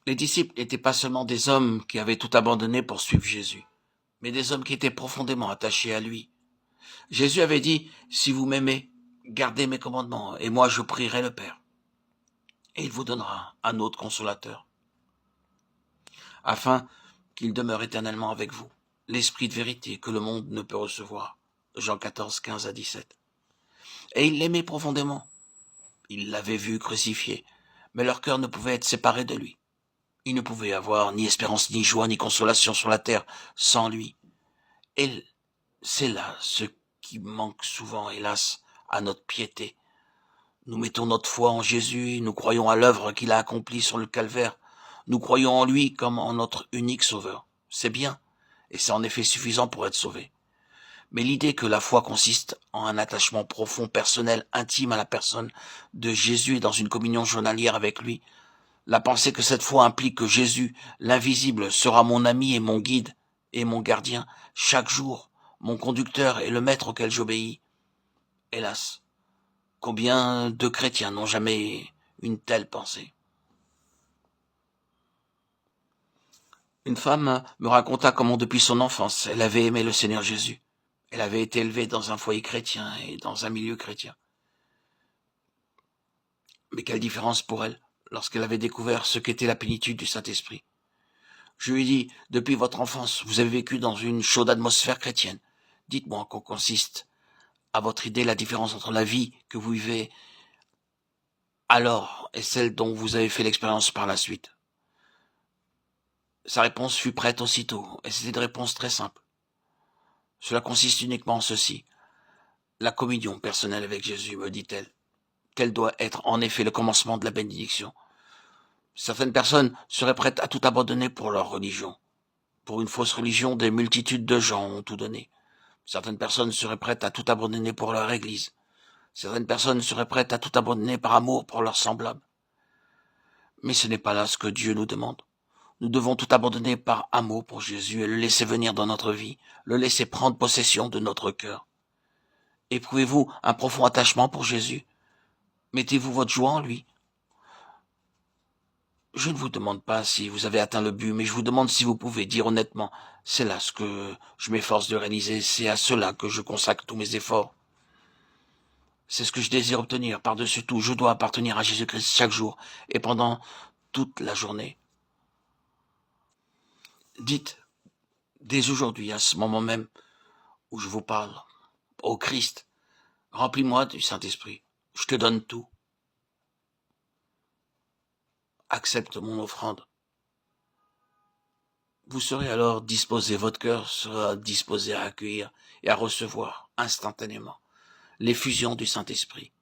Les disciples n'étaient pas seulement des hommes qui avaient tout abandonné pour suivre Jésus, mais des hommes qui étaient profondément attachés à lui. Jésus avait dit, « Si vous m'aimez, gardez mes commandements, et moi je prierai le Père. Et il vous donnera un autre consolateur, afin qu'il demeure éternellement avec vous, l'esprit de vérité que le monde ne peut recevoir. » Jean 14, 15 à 17. Et il l'aimait profondément. Ils l'avaient vu crucifié, mais leur cœur ne pouvait être séparé de lui. Ils ne pouvaient avoir ni espérance, ni joie, ni consolation sur la terre sans lui. Et c'est là ce qui manque souvent, hélas, à notre piété. Nous mettons notre foi en Jésus, nous croyons à l'œuvre qu'il a accomplie sur le calvaire. Nous croyons en lui comme en notre unique sauveur. C'est bien, et c'est en effet suffisant pour être sauvé. Mais l'idée que la foi consiste en un attachement profond, personnel, intime à la personne de Jésus et dans une communion journalière avec lui, la pensée que cette foi implique que Jésus, l'invisible, sera mon ami et mon guide et mon gardien chaque jour, mon conducteur et le maître auquel j'obéis. Hélas, combien de chrétiens n'ont jamais une telle pensée? Une femme me raconta comment depuis son enfance, elle avait aimé le Seigneur Jésus. Elle avait été élevée dans un foyer chrétien et dans un milieu chrétien. Mais quelle différence pour elle lorsqu'elle avait découvert ce qu'était la plénitude du Saint-Esprit. Je lui dis, depuis votre enfance, vous avez vécu dans une chaude atmosphère chrétienne. Dites-moi en quoi consiste, à votre idée, la différence entre la vie que vous vivez alors et celle dont vous avez fait l'expérience par la suite. Sa réponse fut prête aussitôt, et c'était une réponse très simple. Cela consiste uniquement en ceci. La communion personnelle avec Jésus, me dit-elle. Tel doit être en effet le commencement de la bénédiction. Certaines personnes seraient prêtes à tout abandonner pour leur religion. Pour une fausse religion, des multitudes de gens ont tout donné. Certaines personnes seraient prêtes à tout abandonner pour leur église. Certaines personnes seraient prêtes à tout abandonner par amour pour leurs semblables. Mais ce n'est pas là ce que Dieu nous demande. Nous devons tout abandonner par amour pour Jésus et le laisser venir dans notre vie, le laisser prendre possession de notre cœur. Éprouvez-vous un profond attachement pour Jésus? Mettez-vous votre joie en lui? Je ne vous demande pas si vous avez atteint le but, mais je vous demande si vous pouvez dire honnêtement, c'est là ce que je m'efforce de réaliser, c'est à cela que je consacre tous mes efforts. C'est ce que je désire obtenir. Par-dessus tout, je dois appartenir à Jésus-Christ chaque jour et pendant toute la journée. Dites, dès aujourd'hui, à ce moment même où je vous parle, ô Christ, remplis-moi du Saint-Esprit. Je te donne tout. Accepte mon offrande. Vous serez alors disposé, votre cœur sera disposé à accueillir et à recevoir instantanément l'effusion du Saint-Esprit.